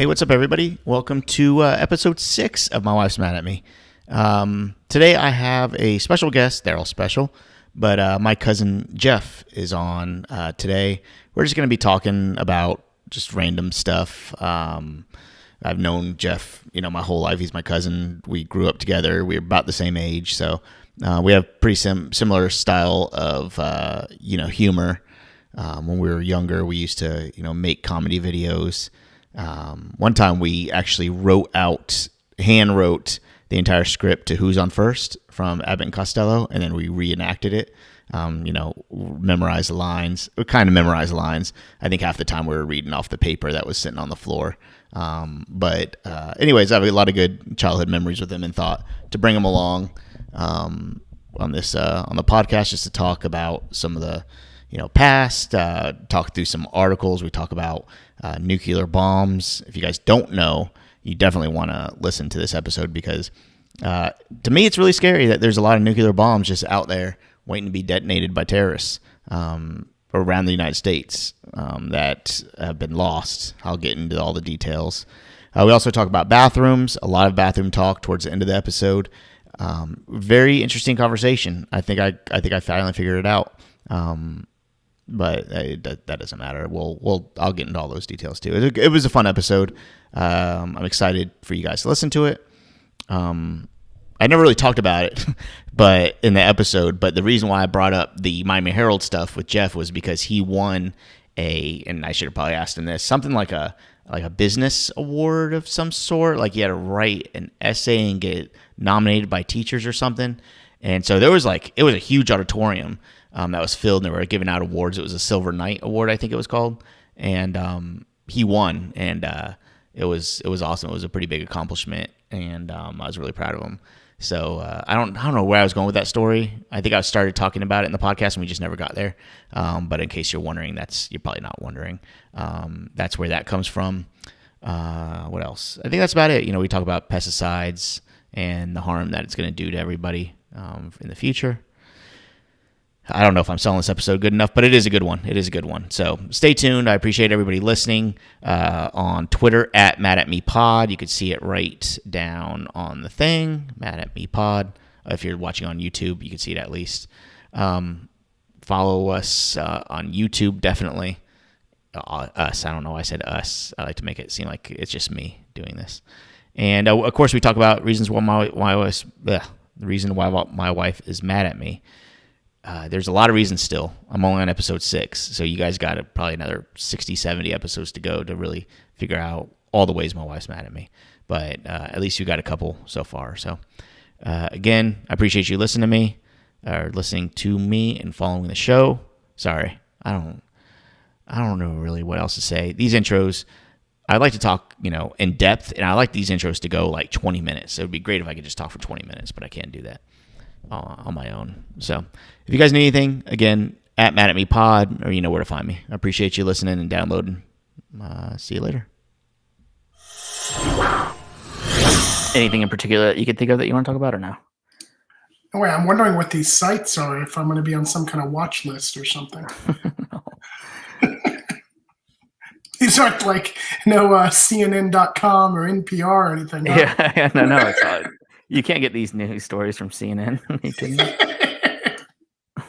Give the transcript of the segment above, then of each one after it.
Hey, what's up, everybody? Welcome to episode 6 of My Wife's Mad at Me. Today I have a special guest. They're all special, but my cousin Jeff is on today. We're just going to be talking about just random stuff. I've known Jeff, my whole life. He's my cousin. We grew up together. We're about the same age, so we have pretty similar style of humor. When we were younger, we used to make comedy videos. One time we actually hand wrote the entire script to Who's on First from Abbott and Costello, and then we reenacted it. Memorized the lines. We kind of memorized the lines. I think half the time we were reading off the paper that was sitting on the floor. Anyways, I have a lot of good childhood memories with him and thought to bring him along on the podcast just to talk about some of the past, talk through some articles. We talk about nuclear bombs. If you guys don't know, you definitely want to listen to this episode because to me, it's really scary that there's a lot of nuclear bombs just out there waiting to be detonated by terrorists around the United States that have been lost. I'll get into all the details. We also talk about bathrooms, a lot of bathroom talk towards the end of the episode. Very interesting conversation. I think I finally figured it out. But that doesn't matter. I'll get into all those details too. It was a fun episode. I'm excited for you guys to listen to it. I never really talked about it, but in the episode. But the reason why I brought up the Miami Herald stuff with Jeff was because he won and I should have probably asked him this, something like a business award of some sort. Like he had to write an essay and get it nominated by teachers or something. And so it was a huge auditorium. That was filled, and they were giving out awards. It was a Silver Knight Award, I think it was called, and he won, and it was awesome. It was a pretty big accomplishment, and I was really proud of him. So I don't know where I was going with that story. I think I started talking about it in the podcast, and we just never got there. But in case you're wondering, you're probably not wondering. That's where that comes from. What else? I think that's about it. We talk about pesticides and the harm that it's going to do to everybody in the future. I don't know if I'm selling this episode good enough, but it is a good one. It is a good one. So stay tuned. I appreciate everybody listening on Twitter at Mad at Me Pod. You can see it right down on the thing, Mad at Me Pod. If you're watching on YouTube, you can see it at least. Follow us on YouTube, definitely. Us. I don't know why I said us. I like to make it seem like it's just me doing this. And of course, we talk about reasons why the reason why my wife is mad at me. There's a lot of reasons still. I'm only on episode 6, so you guys got probably another 60, 70 episodes to go to really figure out all the ways my wife's mad at me. But at least you got a couple so far. So again, I appreciate you listening to me and following the show. Sorry, I don't know really what else to say. These intros, I like to talk, in depth, and I like these intros to go like 20 minutes. It would be great if I could just talk for 20 minutes, but I can't do that on my own. So if you guys need anything, again, at Mad at Me Pod, or you know where to find me. I appreciate you listening and downloading. See you later. Anything in particular that you can think of that you want to talk about or no? Oh, wait, I'm wondering what these sites are, if I'm going to be on some kind of watch list or something. These aren't like CNN.com or NPR or anything. Huh? Yeah, no, it's not. You can't get these news stories from CNN. It's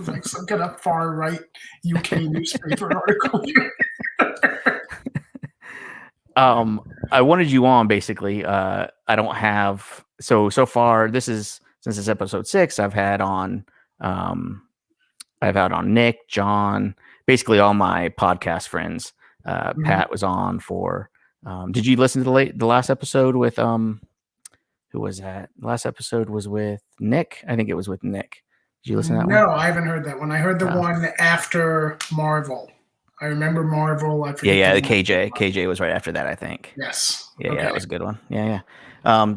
like some kind of far right UK newspaper article. I wanted you on basically. I don't have so far. Since this is episode 6. I've had on Nick, John, basically all my podcast friends. Pat was on for. Did you listen to the last episode with who was that? The last episode was with Nick. I think it was with Nick. Did you listen to that one? No, I haven't heard that one. I heard the one after Marvel. I remember Marvel. I forget the KJ. KJ was right after that, I think. Yes. Yeah, that was a good one. Yeah.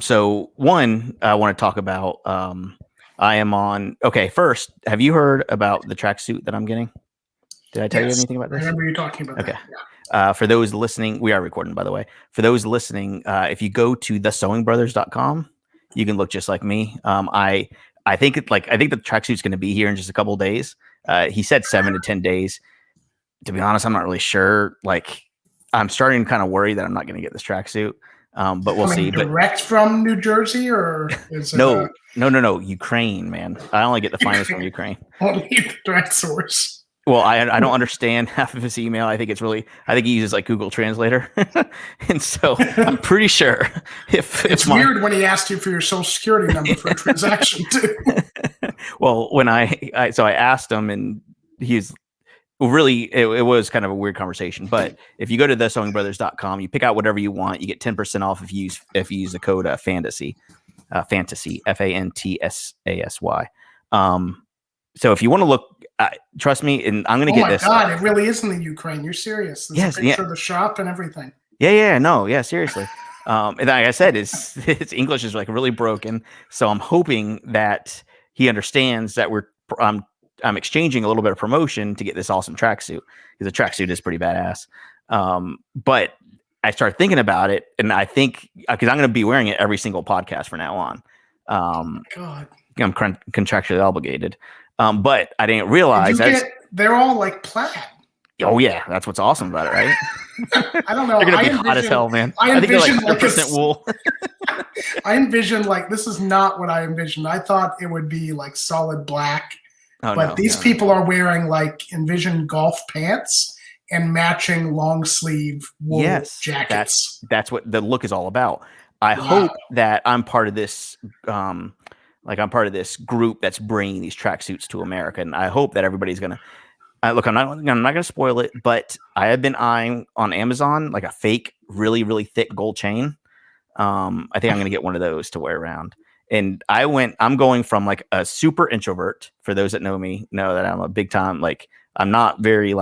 So one, I want to talk about. I am on. Okay, first, have you heard about the tracksuit that I'm getting? Did I tell you anything about this? I remember you talking about that. Okay. Yeah. For those listening, we are recording, by the way. For those listening, if you go to thesewingbrothers.com, you can look just like me. I think the tracksuit's going to be here in just a couple of days. He said 7 to 10 days. To be honest, I'm not really sure. I'm starting to kind of worry that I'm not going to get this tracksuit. But we'll see. Direct from New Jersey, or is it no, Ukraine, man. I only get the finest from Ukraine. Only the direct source. Well, I don't understand half of his email. I think he uses like Google Translator, and so I'm pretty sure it's weird when he asked you for your social security number for a transaction too. Well, when I asked him, and he's really it was kind of a weird conversation. But if you go to thesewingbrothers.com, you pick out whatever you want, you get 10% off if you use the code fantasy FANTASY. So if you want to look. Trust me, and I'm going to get this. Oh my God, it really is in the Ukraine. You're serious? There's a picture of the shop and everything. Yeah, seriously. And like I said, his English is like really broken, so I'm hoping that he understands that I'm exchanging a little bit of promotion to get this awesome tracksuit, because the tracksuit is pretty badass. But I started thinking about it, and I think because I'm going to be wearing it every single podcast from now on. God, I'm contractually obligated. But I didn't realize they're all like plaid. Oh yeah, that's what's awesome about it, right? I don't know. They're gonna be hot as hell, man. I think they're like 100% wool. I envisioned this is not what I envisioned. I thought it would be like solid black, but these people are wearing envision golf pants and matching long sleeve wool jackets. That's what the look is all about. I hope that I'm part of this. I'm part of this group that's bringing these tracksuits to America, and I hope that everybody's gonna look. I'm not gonna spoil it, but I have been eyeing on Amazon a fake, really, really thick gold chain. I think I'm gonna get one of those to wear around. And I'm going from a super introvert. For those that know me, know that I'm a big time I'm not very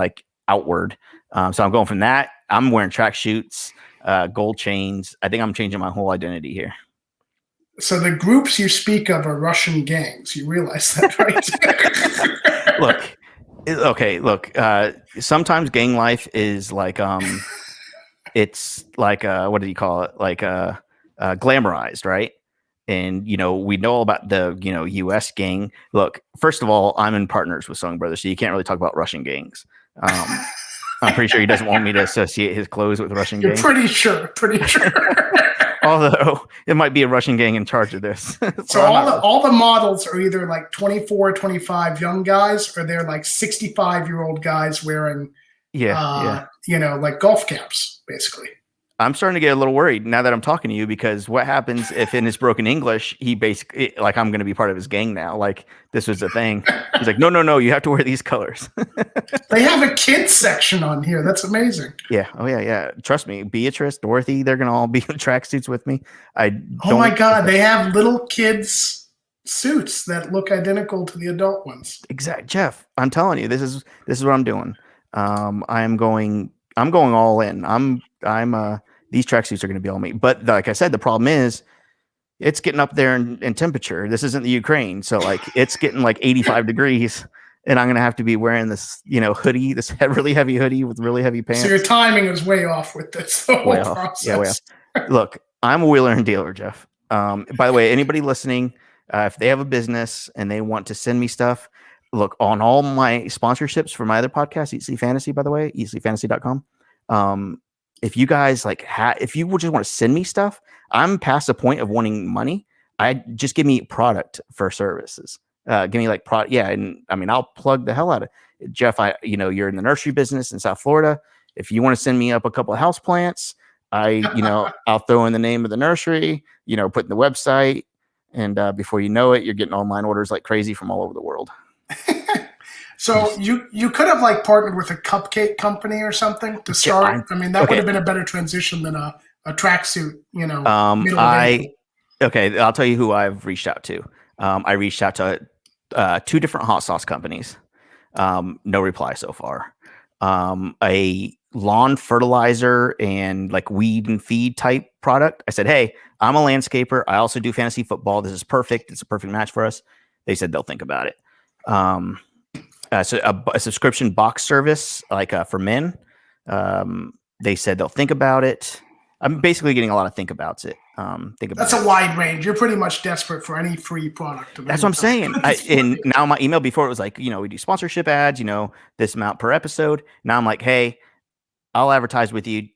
outward. So I'm going from that. I'm wearing tracksuits, gold chains. I think I'm changing my whole identity here. So the groups you speak of are Russian gangs. You realize that, right? Look. Sometimes gang life is it's what do you call it? Glamorized, right? And we know about the U.S. gang. Look, first of all, I'm in partners with Sewing Brothers, so you can't really talk about Russian gangs. I'm pretty sure he doesn't want me to associate his clothes with Russian gangs. Pretty sure. Although it might be a Russian gang in charge of this. So all the models are either 24, 25 young guys, or they're 65-year-old guys wearing, golf caps, basically. I'm starting to get a little worried now that I'm talking to you, because what happens if in his broken English, he basically I'm going to be part of his gang now. This was a thing. He's like, no, you have to wear these colors. They have a kids section on here. That's amazing. Yeah. Oh yeah. Trust me, Beatrice, Dorothy, they're going to all be in tracksuits with me. Oh my God. They have little kids suits that look identical to the adult ones. Exactly. Jeff, I'm telling you, this is what I'm doing. I'm going all in. These tracksuits are going to be all me. But like I said, the problem is it's getting up there in temperature. This isn't the Ukraine. So it's getting 85 degrees, and I'm going to have to be wearing this, hoodie, this really heavy hoodie with really heavy pants. So your timing is way off with this whole process. Yeah, way off. Look, I'm a wheeler and dealer, Jeff. By the way, anybody listening, if they have a business and they want to send me stuff, look, on all my sponsorships for my other podcast, Eat Sleep Fantasy, by the way, eatsleepfantasy.com. If you guys if you just want to send me stuff, I'm past the point of wanting money. Just give me product for services. Give me product. Yeah. And I mean, I'll plug the hell out of it. Jeff, you're in the nursery business in South Florida. If you want to send me up a couple of house plants, I'll throw in the name of the nursery, put in the website. And before you know it, you're getting online orders like crazy from all over the world. So you could have partnered with a cupcake company or something to start. That would have been a better transition than a tracksuit. I'll tell you who I've reached out to. I reached out to 2 different hot sauce companies. No reply so far. A lawn fertilizer and weed and feed type product. I said, hey, I'm a landscaper. I also do fantasy football. This is perfect. It's a perfect match for us. They said they'll think about it. So a subscription box service for men. They said they'll think about it. I'm basically getting a lot of think abouts it. That's a wide range. You're pretty much desperate for any free product. That's what I'm saying. And now my email before it was we do sponsorship ads, this amount per episode. Now I'm like, hey, I'll advertise with you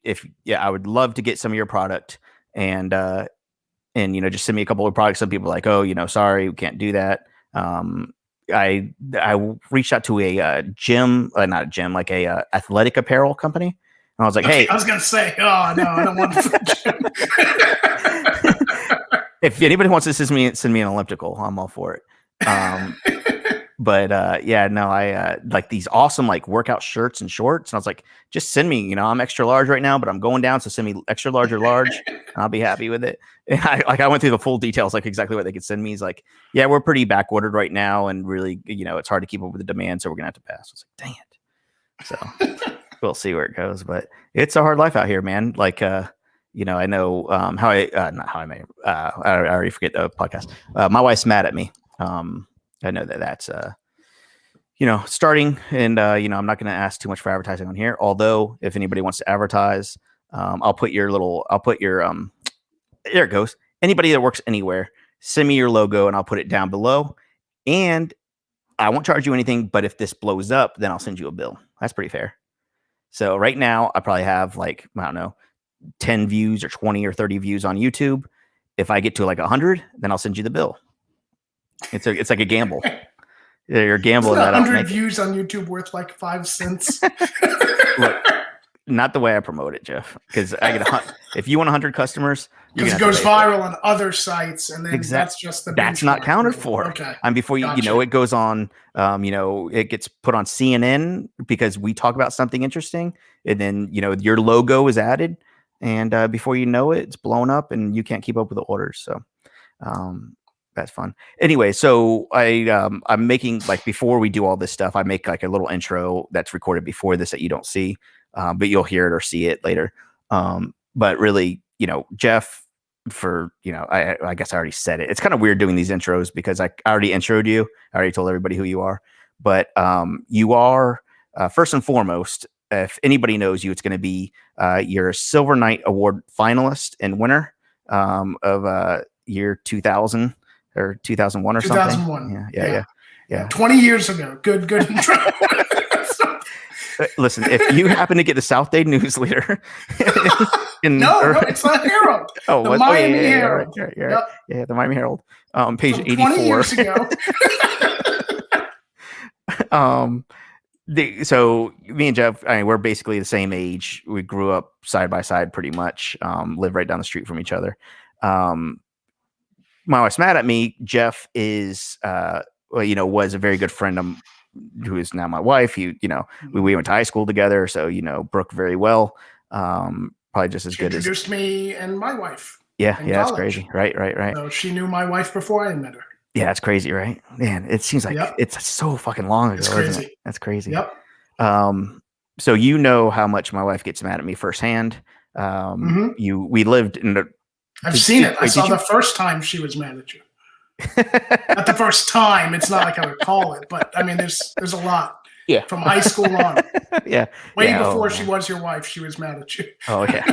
I would love to get some of your product and just send me a couple of products. Some people are like, oh, sorry, we can't do that. I reached out to a gym, not a gym, like a athletic apparel company. And I was like, hey, I was going to say, oh no, I don't want to. If anybody wants to send me an elliptical, I'm all for it. But I like these awesome like workout shirts and shorts. And I was like, just send me, I'm extra large right now, but I'm going down. So send me extra large or large. And I'll be happy with it. And I went through the full details, like exactly what they could send me. He's like, yeah, we're pretty back ordered right now. And really, it's hard to keep up with the demand. So we're going to have to pass. I was like, dang it. So we'll see where it goes, but it's a hard life out here, man. Like, I know I already forget the podcast. My wife's mad at me. I know that's starting, and I'm not going to ask too much for advertising on here. Although, if anybody wants to advertise, I'll put your there it goes. Anybody that works anywhere, send me your logo, and I'll put it down below. And I won't charge you anything, but if this blows up, then I'll send you a bill. That's pretty fair. So right now, I probably have 10 views or 20 or 30 views on YouTube. If I get to 100, then I'll send you the bill. It's like a gamble. You're gambling that 100 views on YouTube worth 5 cents. Look, not the way I promote it, Jeff. Because I get if you want 100 customers, because it goes viral on other sites, and then that's just that's not counted for. Okay. And before you it goes on. It gets put on CNN because we talk about something interesting, and then your logo is added, and before you know it, it's blown up, and you can't keep up with the orders. So. That's fun. Anyway, so I'm making before we do all this stuff, I make a little intro that's recorded before this that you don't see, but you'll hear it or see it later. But really, Jeff, I guess I already said it. It's kind of weird doing these intros because I already introed you. I already told everybody who you are, but you are first and foremost. If anybody knows you, it's going to be your Silver Knight Award finalist and winner of year 2000. Or 2001 or 2001. Something. Yeah. 20 years ago. Good intro. Listen, if you happen to get the South Day Newsletter, no, it's not Herald. Oh, the Miami Herald. Right. Yeah, the Miami Herald. Page From 84. 20 years ago. So me and Jeff, we're basically the same age. We grew up side by side, pretty much. Live right down the street from each other. My wife's mad at me. Jeff is, was a very good friend of who is now my wife. We went to high school together, so Brooke very well. Probably just as she good as introduced me and my wife. Yeah, that's crazy. Right. So she knew my wife before I met her. Yeah, that's crazy, right? Man, it seems like it's so fucking long ago. It's crazy. Isn't it? That's crazy. Yep. So how much my wife gets mad at me firsthand. We lived in the. I've seen it. I saw the first time she was mad at you. Not the first time. It's not like I recall it, but there's a lot. Yeah. From high school on. Yeah. Way before she was your wife, she was mad at you. Oh yeah.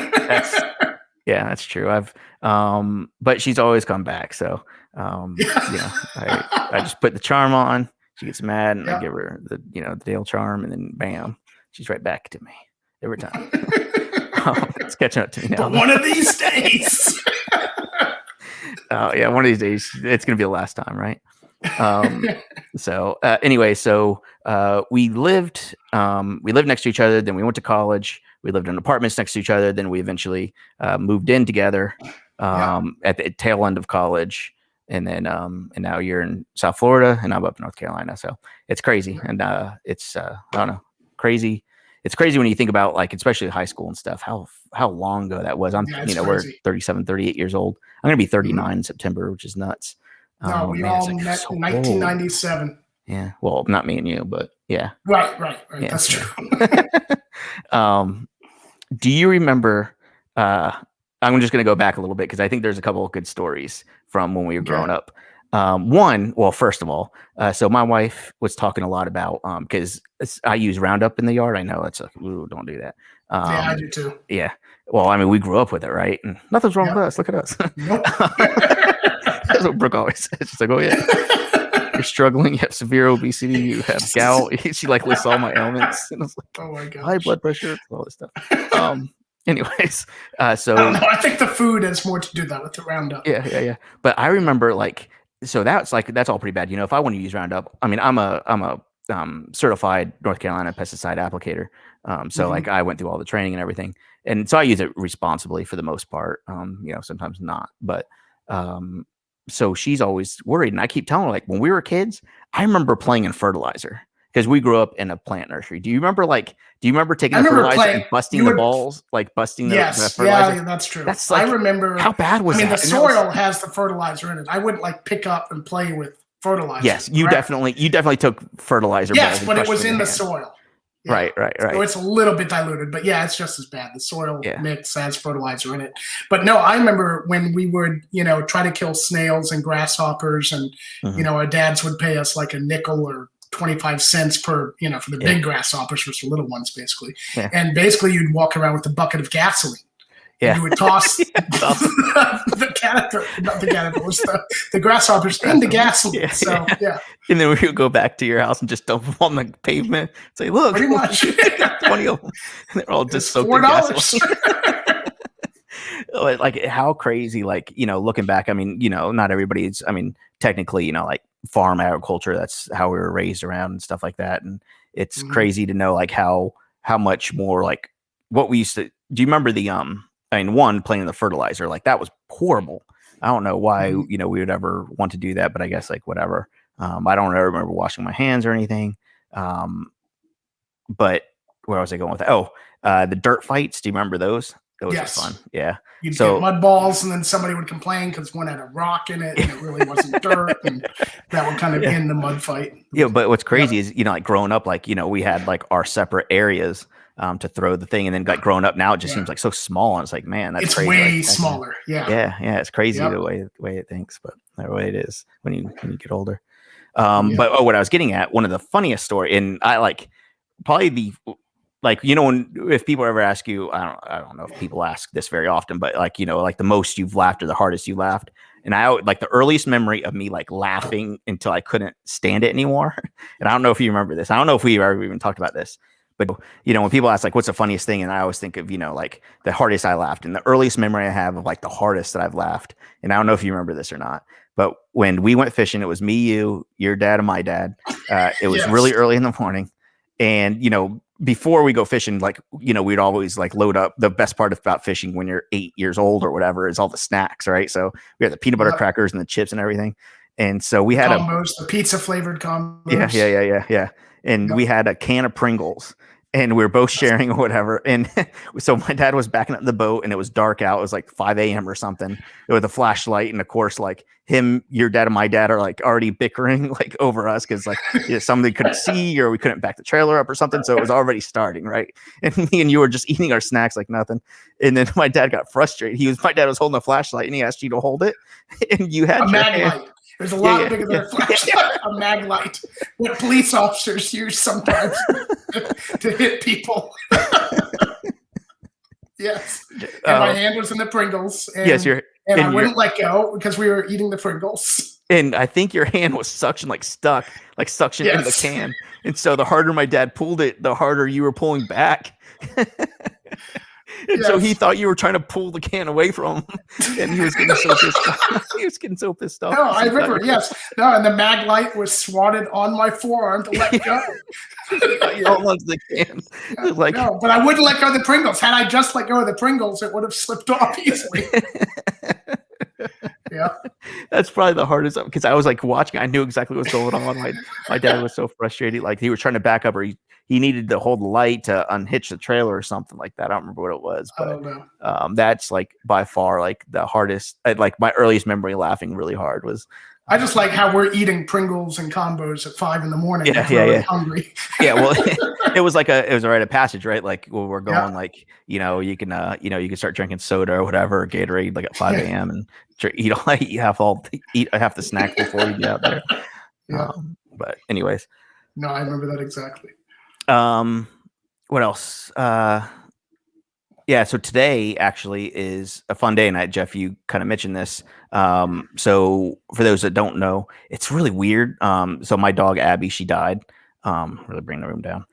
That's true. But she's always come back. So, I just put the charm on. She gets mad, and I give her the Dale charm, and then bam, she's right back to me every time. It's catching up to me now. But one of these days. One of these days, it's going to be the last time, right? Anyway, we lived next to each other. Then we went to college. We lived in apartments next to each other. Then we eventually moved in together at the tail end of college. And then, and now you're in South Florida, and I'm up in North Carolina. So it's crazy, and it's I don't know, crazy. It's crazy when you think about especially high school and stuff, how long ago that was. We're 37, 38 years old. I'm going to be 39 in September, which is nuts. No, we all met in 1997. Old. Yeah. Well, not me and you, but yeah. Right. Yeah. That's true. Do you remember, I'm just going to go back a little bit because I think there's a couple of good stories from when we were growing up. First of all, so my wife was talking a lot about, because I use Roundup in the yard. I know it's ooh, don't do that. Yeah, I do too. Yeah. Well, we grew up with it, right? And nothing's wrong with us. Look at us. Nope. That's what Brooke always says. She's like, oh yeah. You're struggling. You have severe obesity. You have gout. She like lists all my ailments. And I was like, oh my god, high blood pressure, all this stuff. Anyways, so I don't know. I think the food has more to do that with the Roundup. Yeah. But I remember like, so that's all pretty bad. You know, if I want to use Roundup, I mean, I'm a certified North Carolina pesticide applicator. So like I went through all the training and everything, and so I use it responsibly for the most part. You know, sometimes not, but so she's always worried, and I keep telling her like when we were kids, I remember playing in fertilizer because we grew up in a plant nursery. Do you remember taking the fertilizer and busting the balls, like busting the fertilizer? Yeah, that's true. That's like, I remember. How bad was that? I mean, the soil has the fertilizer in it. I wouldn't like pick up and play with fertilizer. Yes, you definitely took fertilizer. Yes, but it was in the soil. Yeah. Right. So it's a little bit diluted, but yeah, it's just as bad. The soil mix has fertilizer in it. But no, I remember when we would, try to kill snails and grasshoppers, and our dads would pay us like a nickel or 25 cents per, for the big grasshoppers, for the little ones, basically. Yeah. And basically, you'd walk around with a bucket of gasoline. Yeah. You would toss the grasshoppers into gasoline. Yeah. So, yeah. And then we would go back to your house and just dump them on the pavement. Say, look, pretty much 20 of them. And they're all just soaked in gasoline. Like how crazy, like, looking back, I mean, not everybody's, technically, like farm agriculture, that's how we were raised around and stuff like that. And it's crazy to know like how much more like what we used to, do you remember the, one, playing the fertilizer, like that was horrible. I don't know why, we would ever want to do that, but I guess like whatever. I don't ever remember washing my hands or anything. But where was I going with that? The dirt fights. Do you remember those? Those were fun. Yeah. You'd get mud balls, and then somebody would complain because one had a rock in it and it really wasn't dirt, and that would kind of end the mud fight. Yeah. But what's crazy is, like growing up, like, we had like our separate areas to throw the thing, and then like growing up now, it just seems like so small, and it's like, man, that's crazy. Way smaller. Yeah. It's crazy the way it thinks, but the way it is when you get older. But what I was getting at, one of the funniest story, and I like probably the like, if people ever ask you, I don't know if people ask this very often, but like, like the most you've laughed or the hardest you laughed. And I like the earliest memory of me like laughing until I couldn't stand it anymore. And I don't know if you remember this. I don't know if we ever even talked about this, but when people ask like, what's the funniest thing? And I always think of, like the hardest I laughed, and the earliest memory I have of like the hardest that I've laughed. And I don't know if you remember this or not, but when we went fishing, it was me, you, your dad, and my dad. It was really early in the morning. And, before we go fishing, like, we'd always like load up. The best part about fishing when you're 8 years old or whatever is all the snacks, right? So we had the peanut butter crackers and the chips and everything. And so we had the pizza flavored combos. Yeah. And we had a can of Pringles, and we were both sharing or whatever. And so my dad was backing up the boat, and it was dark out. It was like 5 a.m. or something with a flashlight. And of course, like your dad and my dad are like already bickering like over us because like somebody couldn't see, or we couldn't back the trailer up or something. So it was already starting, right? And me and you were just eating our snacks like nothing. And then my dad got frustrated. My dad was holding a flashlight, and he asked you to hold it, and you had a Maglite. There's a lot bigger than a flashlight, a Maglite, what police officers use sometimes to hit people. Yes. And my hand was in the Pringles. And, and I wouldn't let go because we were eating the Pringles. And I think your hand was stuck in the can. And so the harder my dad pulled it, the harder you were pulling back. And so he thought you were trying to pull the can away from him, and he was getting so pissed off. No, I remember, yes. No, and the Maglite was swatted on my forearm to let go. You almost the can. No, but I wouldn't let go of the Pringles. Had I just let go of the Pringles, it would have slipped off easily. Yeah. That's probably the hardest, because I was like watching. I knew exactly what was going on. My dad was so frustrated. Like he was trying to back up, or he needed to hold the light to unhitch the trailer or something like that. I don't remember what it was, but that's like by far like the hardest. Like my earliest memory laughing really hard was. I just like how we're eating Pringles and combos at 5 a.m. Yeah. Hungry. Yeah, well, it was a rite of passage, right? Like when we're going, like you can start drinking soda or whatever, or Gatorade, like at 5 a.m. and eat half the snack before you get out there. Yeah. But anyways, no, I remember that exactly. What else? Yeah, so today actually is a fun day, and Jeff, you kind of mentioned this. So for those that don't know, it's really weird. So my dog Abby, she died. Really bring the room down.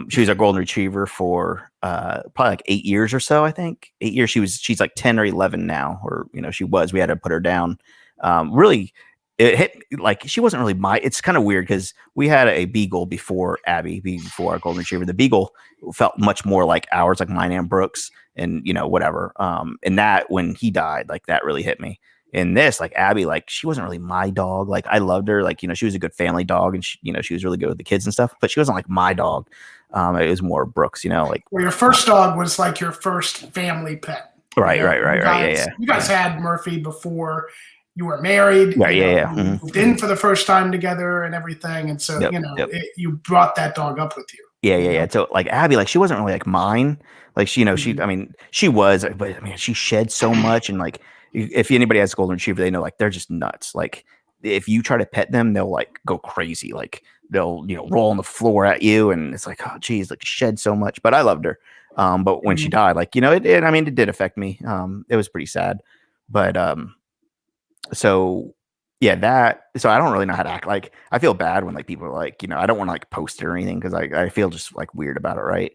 She was a golden retriever for probably like 8 years or so. I think 8 years. She's like 10 or 11 now, or she was. We had to put her down. Really, it hit like she wasn't really my. It's kind of weird because we had a beagle before Abby, before our golden retriever. The beagle felt much more like ours, like mine and Brooks, and whatever. And that when he died, like that really hit me. And this, like Abby, like she wasn't really my dog. Like I loved her, like she was a good family dog, and she was really good with the kids and stuff. But she wasn't like my dog. It was more Brooks, like. Well, your first dog was like your first family pet. Right. Yeah. You guys had Murphy before you were married. Right. Yeah. You moved in for the first time together and everything, and so you brought that dog up with you. Yeah. So like Abby, like she wasn't really like mine. Like she was, but I mean, she shed so much, and like if anybody has a golden retriever, they know like they're just nuts. Like if you try to pet them, they'll like go crazy. Like they'll roll on the floor at you, and it's like, oh geez, like shed so much. But I loved her. But when she died, like it did affect me. It was pretty sad. But so yeah, so I don't really know how to act. Like I feel bad when like people are like, I don't want to like post it or anything because I feel just like weird about it, right?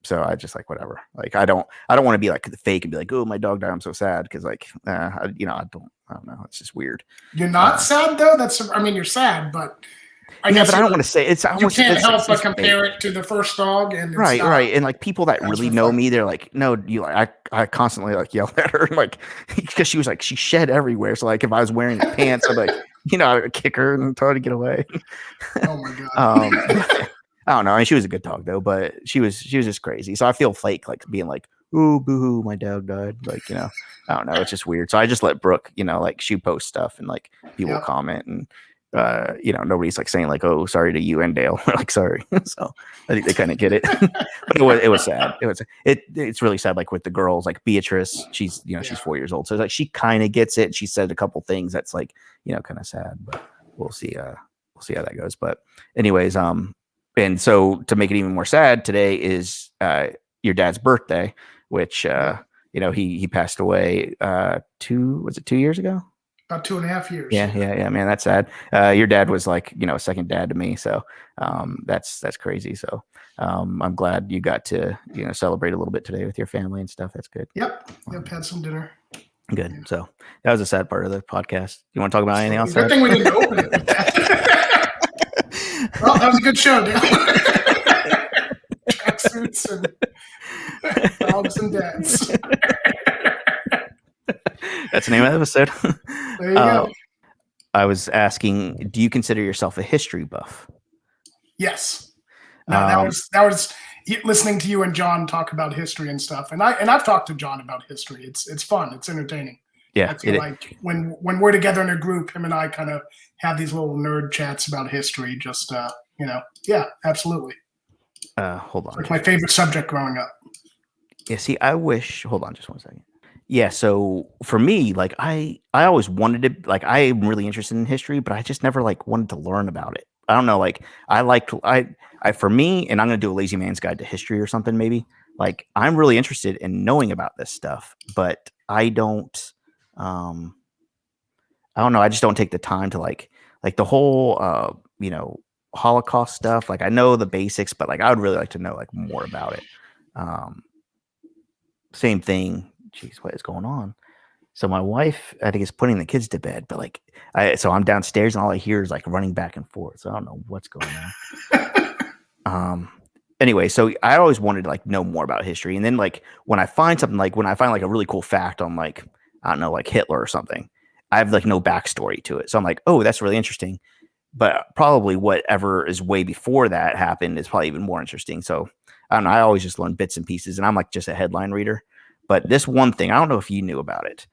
So I just like whatever. Like I don't want to be like fake and be like, oh, my dog died, I'm so sad, because like I don't know. It's just weird. You're not sad though. You're sad, but I don't want to say it's. You can't help but compare it to the first dog, and right. And like people that really know me, they're like, no, I constantly like yell at her, like because she was like she shed everywhere. So like if I was wearing pants, I'd like I would kick her and tell her to get away. Oh my god. I don't know. I mean, she was a good dog though, but she was just crazy. So I feel fake, like being like, "Ooh, boo-hoo, my dog died." Like, I don't know. It's just weird. So I just let Brooke, like she posts stuff and like people comment, and nobody's like saying like, "Oh, sorry to you and Dale." We're like, "Sorry." So I think they kind of get it. But it was sad. It's really sad. Like with the girls, like Beatrice, she's she's 4 years old, so like she kind of gets it. She said a couple things that's like kind of sad, but we'll see. We'll see how that goes. But anyways, and so to make it even more sad, today is your dad's birthday, which he passed away 2 years ago? About 2.5 years. Yeah, man, that's sad. Your dad was like a second dad to me, so that's crazy. So I'm glad you got to celebrate a little bit today with your family and stuff. That's good. Yep, had some dinner. Good. Yeah. So that was a sad part of the podcast. You want to talk about anything else? Good thing we didn't open it with that. Well, that was a good show, Dan. Tracksuits and dogs and dads. That's the name of the episode. There you go. I was asking, do you consider yourself a history buff? Yes. No, that was listening to you and John talk about history and stuff. And I've talked to John about history. It's fun. It's entertaining. Yeah. Like when we're together in a group, him and I kind of have these little nerd chats about history. Just yeah, absolutely. Hold on. It's like my favorite subject growing up. Yeah. See, I wish. Hold on, just 1 second. Yeah. So for me, like I always wanted to, like I'm really interested in history, but I just never like wanted to learn about it. I don't know. Like for me, and I'm gonna do a lazy man's guide to history or something maybe. Like I'm really interested in knowing about this stuff, but I don't. I don't know. I just don't take the time to like the whole Holocaust stuff. Like I know the basics, but like I would really like to know like more about it. Same thing. Jeez, what is going on? So my wife, I think, is putting the kids to bed, but like so I'm downstairs and all I hear is like running back and forth. So I don't know what's going on. Anyway, so I always wanted to like know more about history, and then like when I find something, like when I find like a really cool fact on like I don't know, like Hitler or something, I have like no backstory to it. So I'm like, oh, that's really interesting. But probably whatever is way before that happened is probably even more interesting. So I don't know. I always just learn bits and pieces, and I'm like just a headline reader. But this one thing, I don't know if you knew about it.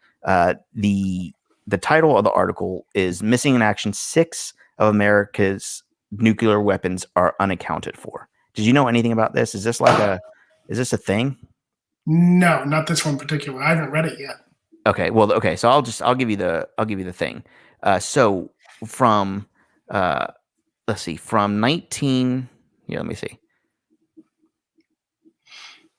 The title of the article is "Missing in Action: 6 of America's Nuclear Weapons Are Unaccounted For." Did you know anything about this? Is this a thing? No, not this one particular. I haven't read it yet. Okay. Well, okay. So I'll give you the thing. So from let's see, from 19. Yeah, let me see.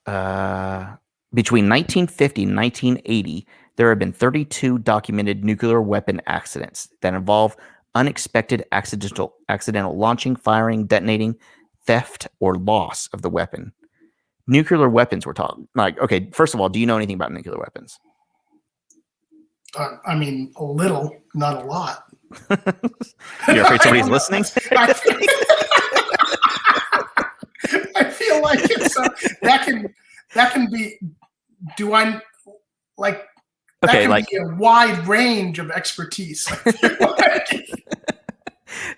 Between 1950 and 1980, there have been 32 documented nuclear weapon accidents that involve unexpected accidental launching, firing, detonating, theft, or loss of the weapon. Nuclear weapons, we're talking like, okay, first of all, do you know anything about nuclear weapons? I mean, a little, not a lot. You're afraid somebody's listening? I feel like it's that can be. Do I like? That Okay, can like be a wide range of expertise.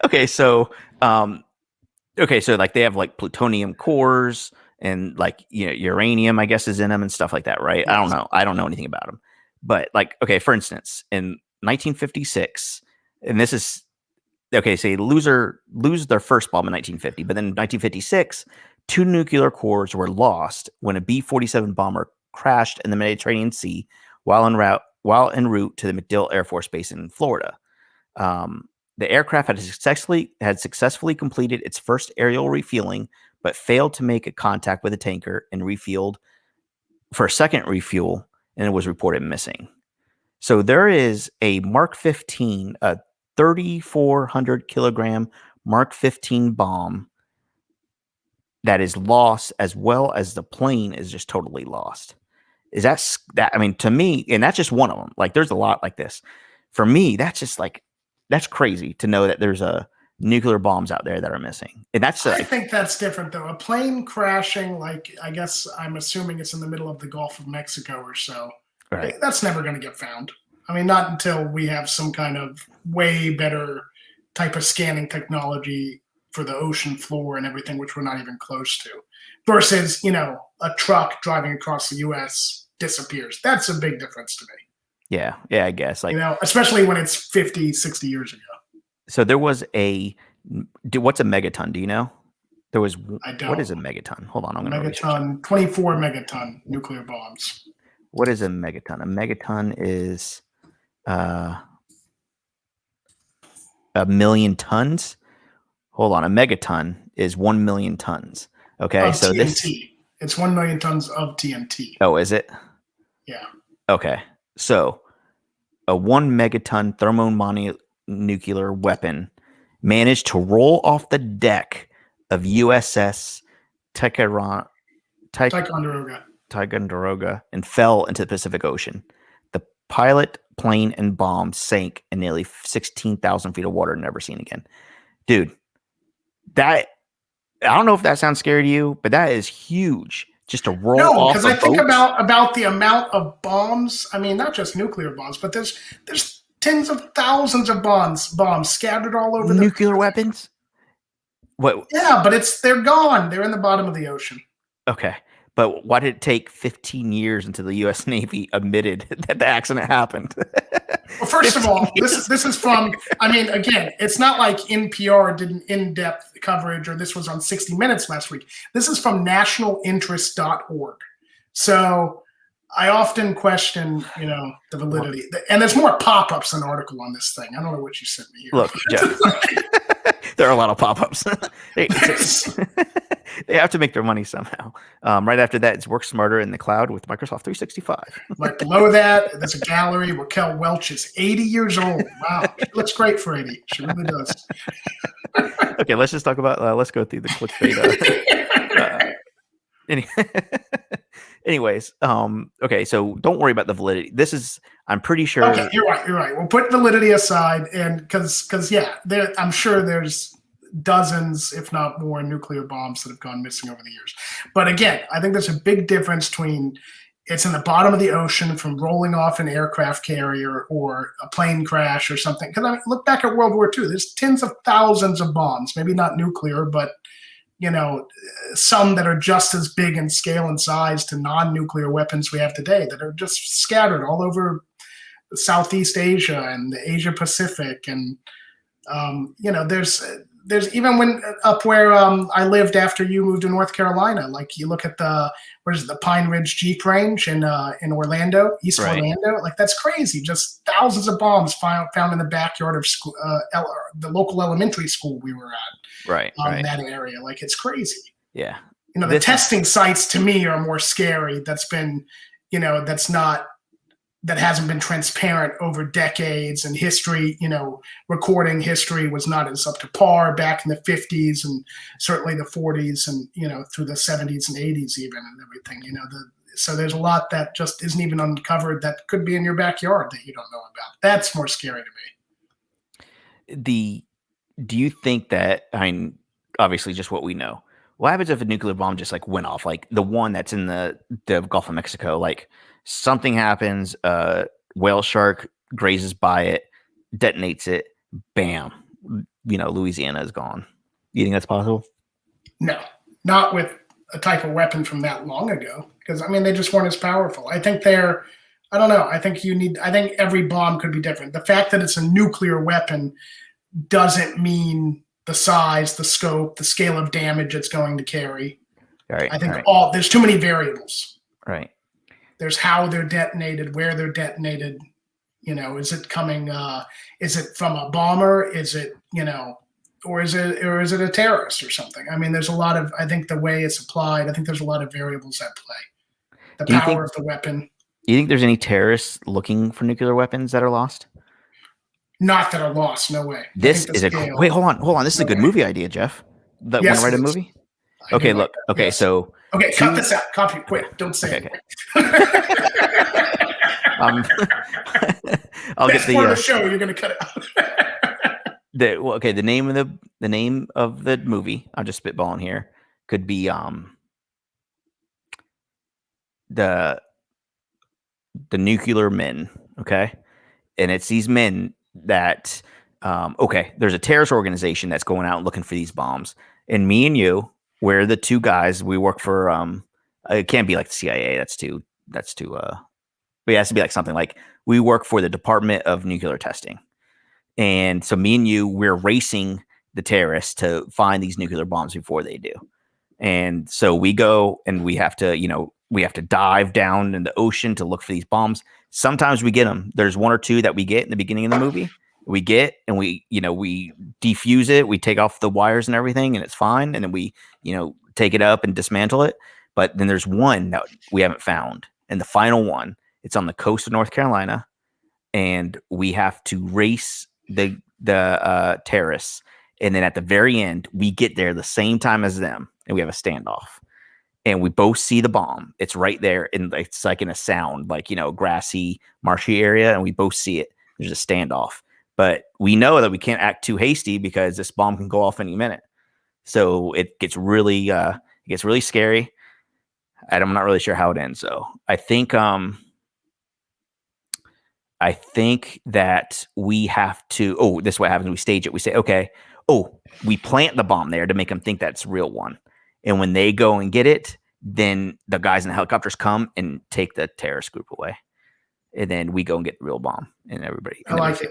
okay, so like they have like plutonium cores and like uranium, I guess, is in them and stuff like that, right? Yes. I don't know anything about them, but like, okay, for instance, in 1956, and this is okay, so lose their first bomb in 1950, but then in 1956, 2 nuclear cores were lost when a B-47 bomber crashed in the Mediterranean Sea while en route to the MacDill Air Force Base in Florida. The aircraft had successfully completed its first aerial refueling, but failed to make a contact with a tanker and refueled for a second refuel, and it was reported missing. So there is a Mark 15, a 3,400 kilogram Mark 15 bomb that is lost, as well as the plane is just totally lost. Is that? I mean, to me, and that's just one of them. Like, there's a lot like this. For me, that's just like, that's crazy to know that there's nuclear bombs out there that are missing. And that's I think that's different though. A plane crashing, like, I guess I'm assuming it's in the middle of the Gulf of Mexico or so. Right. That's never going to get found. I mean, not until we have some kind of way better type of scanning technology for the ocean floor and everything, which we're not even close to. Versus, a truck driving across the U.S. disappears. That's a big difference to me. Yeah, I guess. Like, especially when it's 50, 60 years ago. So there was what's a megaton? Do you know? I don't. What is a megaton? Hold on, I'm going to megaton, 24 megaton nuclear bombs. What is a megaton? A megaton is a million tons. Hold on, a megaton is 1 million tons. Okay, so TNT. It's 1 million tons of TNT. Oh, is it? Yeah. Okay, so a 1 megaton thermonuclear weapon managed to roll off the deck of USS Ticonderoga and fell into the Pacific Ocean. The pilot, plane, and bomb sank in nearly 16,000 feet of water, never seen again. Dude, I don't know if that sounds scary to you, but that is huge. Just to roll off. No, because I think about the amount of bombs. I mean, not just nuclear bombs, but there's tens of thousands of bombs scattered all over nuclear weapons. What? Yeah, but they're gone. They're in the bottom of the ocean. Okay, but why did it take 15 years until the U.S. Navy admitted that the accident happened? Well, first of all, this is from. I mean, again, it's not like NPR did an in-depth coverage, or this was on 60 Minutes last week. This is from nationalinterest.org. So I often question, the validity, and there's more pop-ups than article on this thing. I don't know what you sent me here. Look, Jeff, there are a lot of pop-ups. They have to make their money somehow. Right after that, it's Work Smarter in the Cloud with Microsoft 365. Right below that, there's a gallery. Raquel Welch is 80 years old. Wow, she looks great for 80. She really does. Okay, let's just talk about. Let's go through the clickbait. Anyways, okay, so don't worry about the validity. I'm pretty sure. Okay, you're right. We'll put validity aside, and because I'm sure there's dozens, if not more, nuclear bombs that have gone missing over the years. But again, I think there's a big difference between it's in the bottom of the ocean from rolling off an aircraft carrier or a plane crash or something. Because look back at World War II. There's tens of thousands of bombs, maybe not nuclear, but some that are just as big in scale and size to non-nuclear weapons we have today that are just scattered all over Southeast Asia and the Asia Pacific. And, there's even when up where I lived after you moved to North Carolina, like you look at the Pine Ridge Jeep Range in Orlando, East Orlando, like that's crazy. Just thousands of bombs found in the backyard of school, the local elementary school we were at. Right. In that area, like it's crazy. Yeah. the testing sites to me are more scary. That's been, that hasn't been transparent over decades, and history, recording history was not as up to par back in the 50s and certainly the 40s and, through the 70s and 80s even and everything, so there's a lot that just isn't even uncovered that could be in your backyard that you don't know about. That's more scary to me. Do you think that, obviously just what we know, what happens if a nuclear bomb just like went off, like the one that's in the Gulf of Mexico, like something happens, whale shark grazes by it, detonates it, bam, Louisiana is gone. You think that's possible? No, not with a type of weapon from that long ago, because they just weren't as powerful. I think I don't know. I think every bomb could be different. The fact that it's a nuclear weapon doesn't mean the size, the scope, the scale of damage it's going to carry. Right. I think there's too many variables. Right. There's how they're detonated, where they're detonated. Is it coming? Is it from a bomber? Is it or is it a terrorist or something? There's a lot of. I think the way it's applied. I think there's a lot of variables at play. The power of the weapon. Do you think there's any terrorists looking for nuclear weapons that are lost? Not that are lost. No way. This is wait. Hold on. This is a good movie idea, Jeff. Want to write a movie? Okay. Look. Okay. Yes. So. Okay. Cut this out. Copy. Quick. Don't say it. I'll get the part of the show. You're going to cut it out. The name of the movie. I'm just spitballing here. Could be the Nuclear Men. Okay, and it's these men that there's a terrorist organization that's going out and looking for these bombs, and me and you, we're the two guys. We work for it can't be like the CIA. That's too but it has to be like something like we work for the Department of Nuclear Testing. And so me and you, we're racing the terrorists to find these nuclear bombs before they do. And so we go and we have to dive down in the ocean to look for these bombs. Sometimes we get them. There's one or two that we get in the beginning of the movie. We get and we defuse it. We take off the wires and everything and it's fine. And then we, take it up and dismantle it. But then there's one that we haven't found. And the final one, it's on the coast of North Carolina. And we have to race the terrorists. And then at the very end, we get there the same time as them. And we have a standoff. And we both see the bomb. It's right there. And it's like in a sound, like, grassy, marshy area. And we both see it. There's a standoff. But we know that we can't act too hasty because this bomb can go off any minute. So it gets really scary. And I'm not really sure how it ends. So I think that we have to. This is what happens. We stage it. We say, okay. We plant the bomb there to make them think that's a real one. And when they go and get it, then the guys in the helicopters come and take the terrorist group away. And then we go and get the real bomb and everybody. I like it.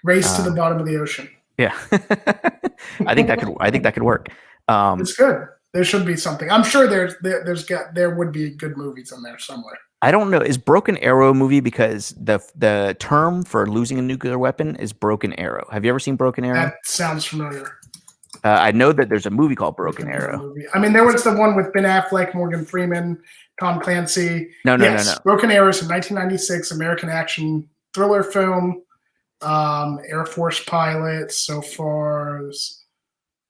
Race to the bottom of the ocean. Yeah. I think that could work. It's good. There should be something. I'm sure there would be good movies in there somewhere. I don't know. Is Broken Arrow a movie because the term for losing a nuclear weapon is Broken Arrow? Have you ever seen Broken Arrow? That sounds familiar. I know that there's a movie called Broken Arrow. There was the one with Ben Affleck, Morgan Freeman, Tom Clancy. No. Broken Arrow is a 1996 American action thriller film. Air Force pilot so far.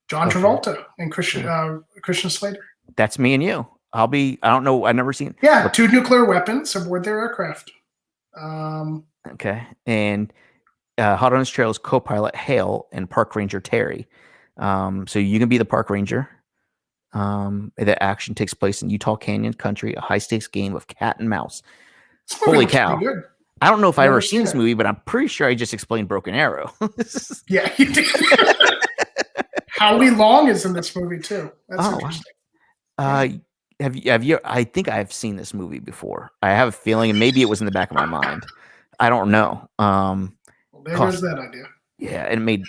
John Travolta and Christian Slater. That's me and you. I don't know. I've never seen. Yeah, two nuclear weapons aboard their aircraft. Okay. And hot on his trail is co-pilot Hale and park ranger Terry. So you can be the park ranger. The action takes place in Utah Canyon country, a high stakes game of cat and mouse. Holy cow. I don't know if I've ever seen this movie, but I'm pretty sure I just explained Broken Arrow. Yeah, you did. Howie Long is in this movie too. That's interesting. Have you? I think I've seen this movie before. I have a feeling, and maybe it was in the back of my mind. I don't know. There's that idea. Yeah, and it made